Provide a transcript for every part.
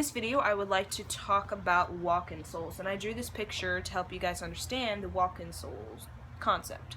this video I would like to talk about walk-in souls, and I drew this picture to help you guys understand the walk-in souls concept.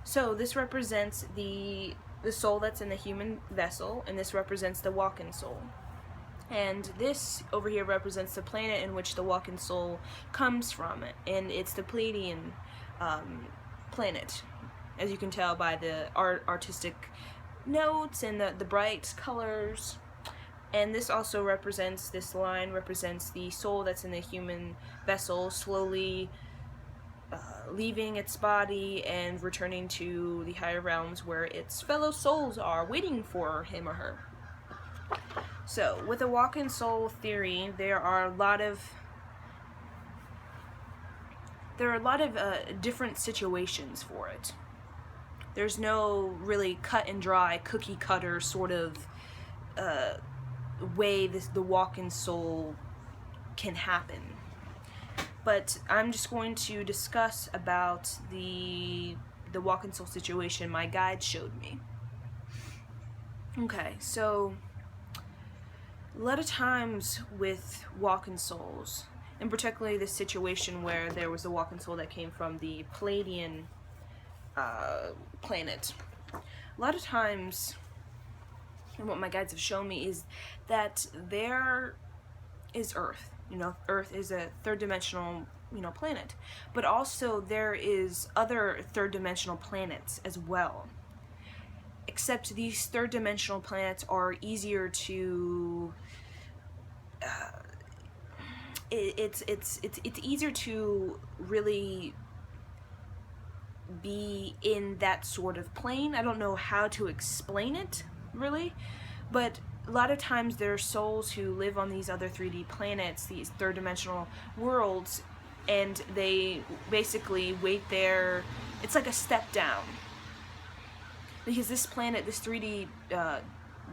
So this represents the soul that's in the human vessel, and this represents the walk-in soul. And this over here represents the planet in which the walk-in soul comes from, and it's the Pleiadian planet, as you can tell by the artistic notes and the bright colors. And this also represents, this line represents the soul that's in the human vessel slowly leaving its body and returning to the higher realms where its fellow souls are waiting for him or her. So, with the walk-in soul theory, there are a lot of different situations for it. There's no really cut and dry, cookie cutter sort of way the walk-in soul can happen. But I'm just going to discuss about the walk-in soul situation my guide showed me. Okay, so a lot of times with walk-in souls, and particularly this situation where there was a walk-in soul that came from the Pleiadian planet, a lot of times, and what my guides have shown me, is that there is Earth. Earth is a third-dimensional, planet, but also there is other third-dimensional planets as well. Except these third-dimensional planets are easier to it's easier to really be in that sort of plane. I don't know how to explain it really, but a lot of times there are souls who live on these other 3D planets, these third-dimensional worlds, and they basically wait there. It's like a step down, because this planet, this 3D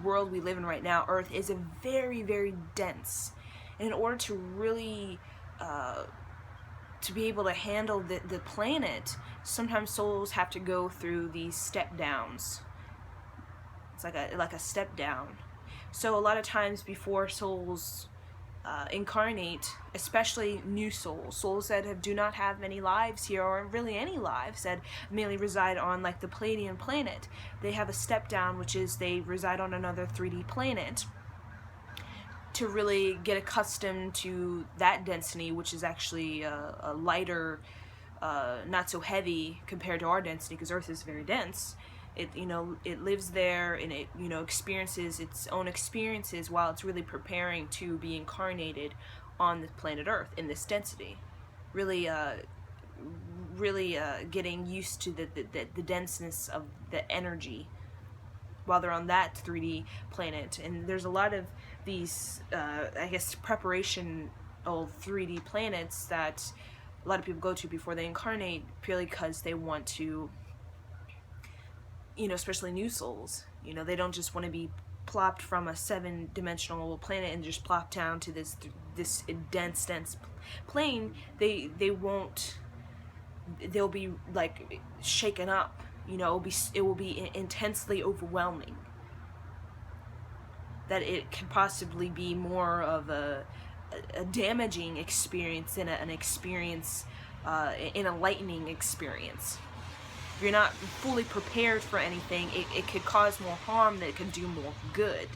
world we live in right now, Earth, is a very, very dense. And in order to really to be able to handle the planet, sometimes souls have to go through these step downs. It's like a step down. So a lot of times before souls incarnate, especially new souls that do not have many lives here, or really any lives, that mainly reside on like the Pleiadian planet, they have a step down, which is they reside on another 3D planet to really get accustomed to that density, which is actually a lighter, not so heavy compared to our density, because Earth is very dense. It lives there, and it experiences its own experiences while it's really preparing to be incarnated on the planet Earth in this density, really getting used to the denseness of the energy while they're on that 3D planet. And there's a lot of these I guess preparation of 3D planets that a lot of people go to before they incarnate, purely because they want to, especially new souls, they don't just want to be plopped from a 7-dimensional planet and just plop down to this dense plane. They'll be like shaken up. It will be intensely overwhelming. That it can possibly be more of a damaging experience than an experience, an enlightening experience. If you're not fully prepared for anything, it could cause more harm than it could do more good.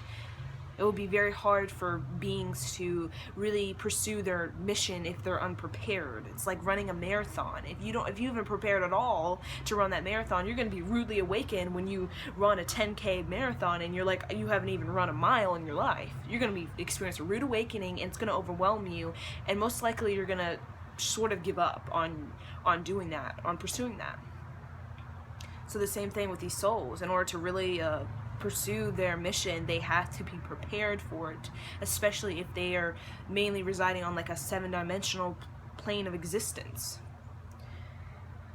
It will be very hard for beings to really pursue their mission if they're unprepared. It's like running a marathon. If you haven't prepared at all to run that marathon, you're going to be rudely awakened when you run a 10K marathon and you're like, you haven't even run a mile in your life. You're going to experience a rude awakening, and it's going to overwhelm you, and most likely you're going to sort of give up on doing that, on pursuing that. So the same thing with these souls. In order to really pursue their mission, they have to be prepared for it, especially if they are mainly residing on like a 7-dimensional plane of existence.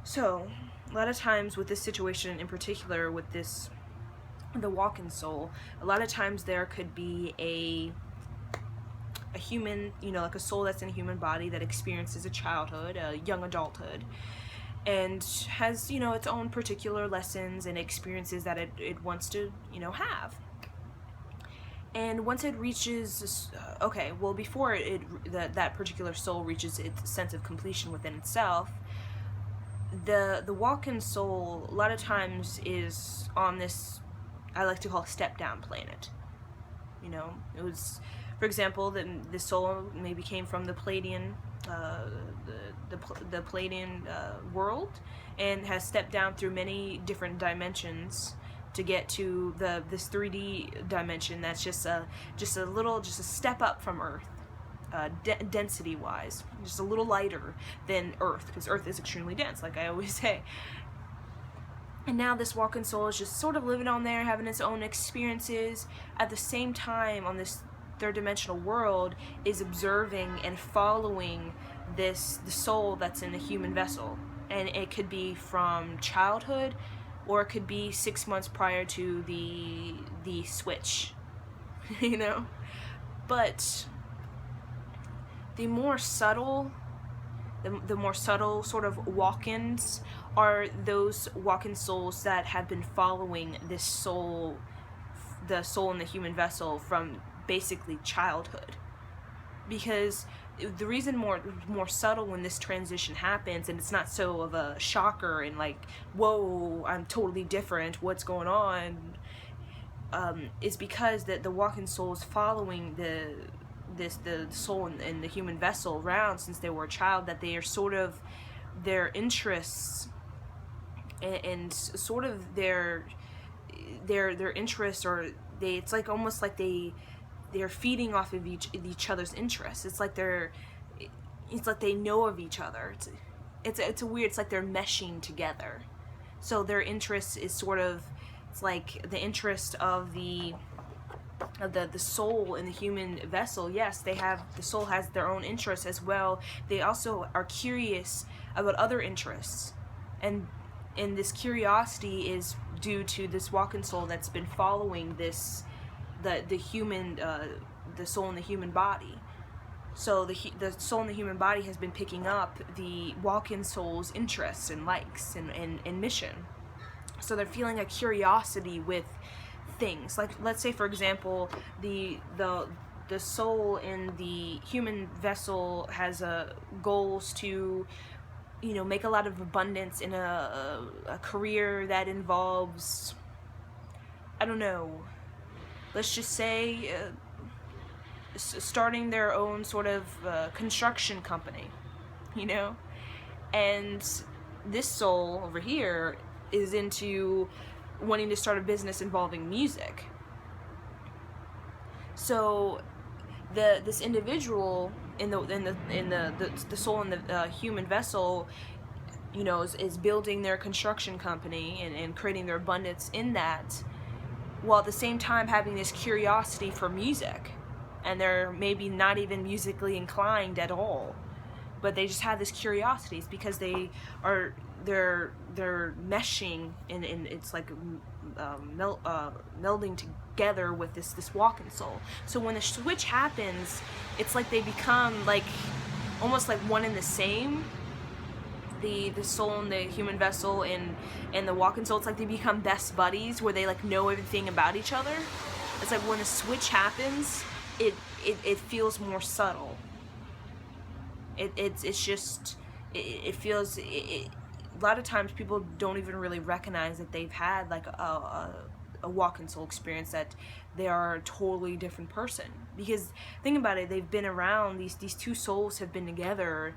So a lot of times with this situation in particular, with the walk-in soul, a lot of times there could be a human, like a soul that's in a human body that experiences a childhood, a young adulthood, and has, its own particular lessons and experiences that it wants to, have. And once it reaches, okay, well, before that particular soul reaches its sense of completion within itself, the walk-in soul a lot of times is on this, I like to call, step down planet. You know, it was, for example, the soul maybe came from the Pleiadian, the Pleiadian world, and has stepped down through many different dimensions to get to this 3D dimension that's just a step up from Earth, density wise, just a little lighter than Earth, because Earth is extremely dense, like I always say. And now this walk-in soul is just sort of living on there, having its own experiences. At the same time, on this third dimensional world, is observing and following the soul that's in the human vessel. And it could be from childhood, or it could be 6 months prior to the switch, you know? But the more subtle sort of walk-ins are those walk-in souls that have been following this soul, the soul in the human vessel, from basically childhood. Because the reason more subtle when this transition happens, and it's not so of a shocker and like, whoa, I'm totally different, what's going on, is because the walk-in soul is following the soul in the human vessel around since they were a child, that they are sort of their interests and sort of their interests, or it's like almost like they're feeding off of each other's interests. It's like they know of each other. It's a weird, it's like they're meshing together. So their interest is sort of, it's like the interest of the soul in the human vessel. Yes, the soul has their own interests as well. They also are curious about other interests, and this curiosity is due to this walk-in soul that's been following the human, the soul in the human body. So the soul in the human body has been picking up the walk-in soul's interests and likes and mission. So they're feeling a curiosity with things. Like, let's say, for example, the soul in the human vessel has goals to, you know, make a lot of abundance in a career that involves, I don't know, let's just say starting their own sort of construction company, you know? And this soul over here is into wanting to start a business involving music. So this individual in the soul in the human vessel, you know, is building their construction company and creating their abundance in that, while at the same time having this curiosity for music. And they're maybe not even musically inclined at all, but they just have this curiosity. It's because they're meshing and it's like melding together with this walk-in soul. So when the switch happens, it's like they become like almost like one and the same. The soul in the human vessel and the walk-in soul, it's like they become best buddies where they like know everything about each other. It's like when the switch happens, it feels more subtle. It feels a lot of times people don't even really recognize that they've had like a walk-in soul experience, that they are a totally different person. Because think about it, they've been around, these two souls have been together,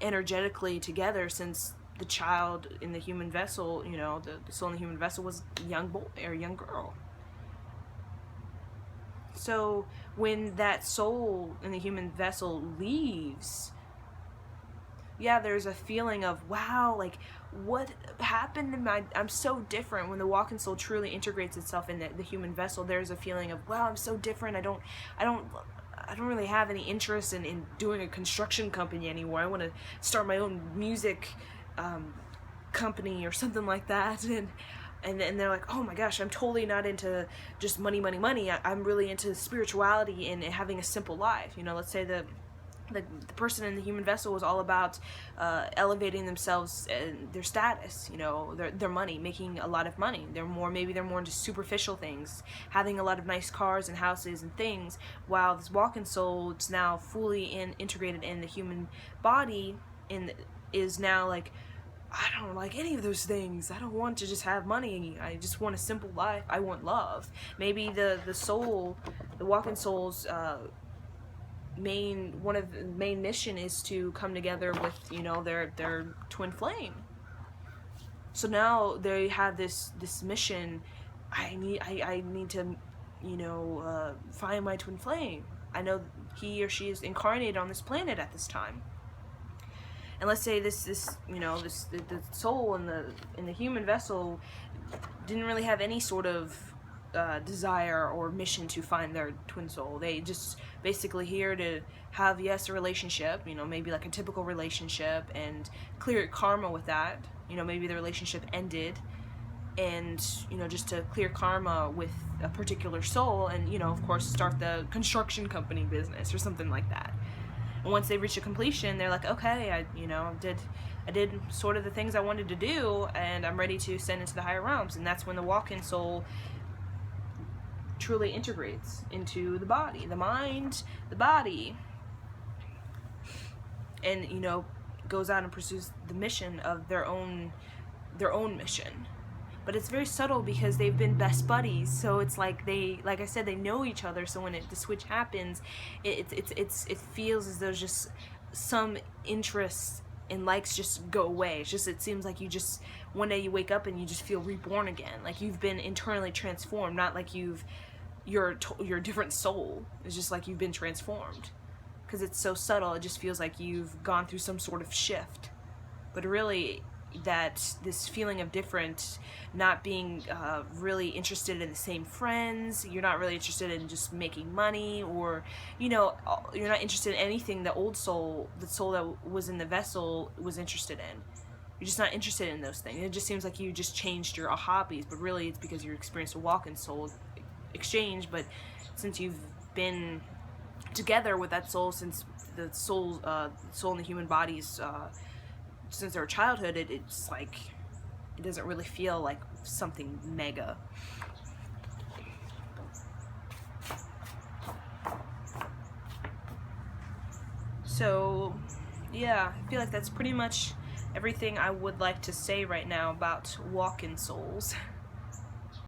energetically together, since the child in the human vessel, you know, the soul in the human vessel was a young boy or a young girl. So when that soul in the human vessel leaves, yeah, there's a feeling of, wow, like, what happened to I'm so different. When the walk-in soul truly integrates itself in the human vessel, there's a feeling of, wow, I'm so different. I don't really have any interest in doing a construction company anymore. I want to start my own music company or something like that. And they're like, oh my gosh, I'm totally not into just money. I'm really into spirituality and having a simple life. You know, let's say the the person in the human vessel was all about elevating themselves and their status, you know, their money, making a lot of money. Maybe they're more into superficial things, having a lot of nice cars and houses and things, while this walking soul is now fully integrated in the human body and is now like, I don't like any of those things. I don't want to just have money. I just want a simple life. I want love. Maybe the soul, the walking soul's one of the main mission is to come together with, you know, their twin flame. So now they have this mission. I need to, you know, find my twin flame. I know he or she is incarnated on this planet at this time. And let's say this you know, the soul in the human vessel didn't really have any sort of desire or mission to find their twin soul. They just basically here to have, yes, a relationship, you know, maybe like a typical relationship, and clear karma with that. You know, maybe the relationship ended, and, you know, just to clear karma with a particular soul, and, you know, of course, start the construction company business or something like that. And once they reach a completion, they're like, okay, I did sort of the things I wanted to do, and I'm ready to ascend into the higher realms. And that's when the walk-in soul truly integrates into the body, the mind, the body, and, you know, goes out and pursues the mission of their own mission. But it's very subtle because they've been best buddies, so it's like like I said, they know each other. So when the switch happens, it feels as though just some interests and likes just go away. It seems like you just one day you wake up and you just feel reborn again, like you've been internally transformed, not like you're a different soul. It's just like you've been transformed, because it's so subtle. It just feels like you've gone through some sort of shift, but really, that this feeling of different, not being really interested in the same friends, you're not really interested in just making money, or, you know, you're not interested in anything the soul that was in the vessel was interested in. You're just not interested in those things. It just seems like you just changed your hobbies, but really it's because you experienced a walk-in soul exchange. But since you've been together with that soul since the soul in the human bodies since their childhood, it's like it doesn't really feel like something mega. So yeah, I feel like that's pretty much everything I would like to say right now about walk-in souls.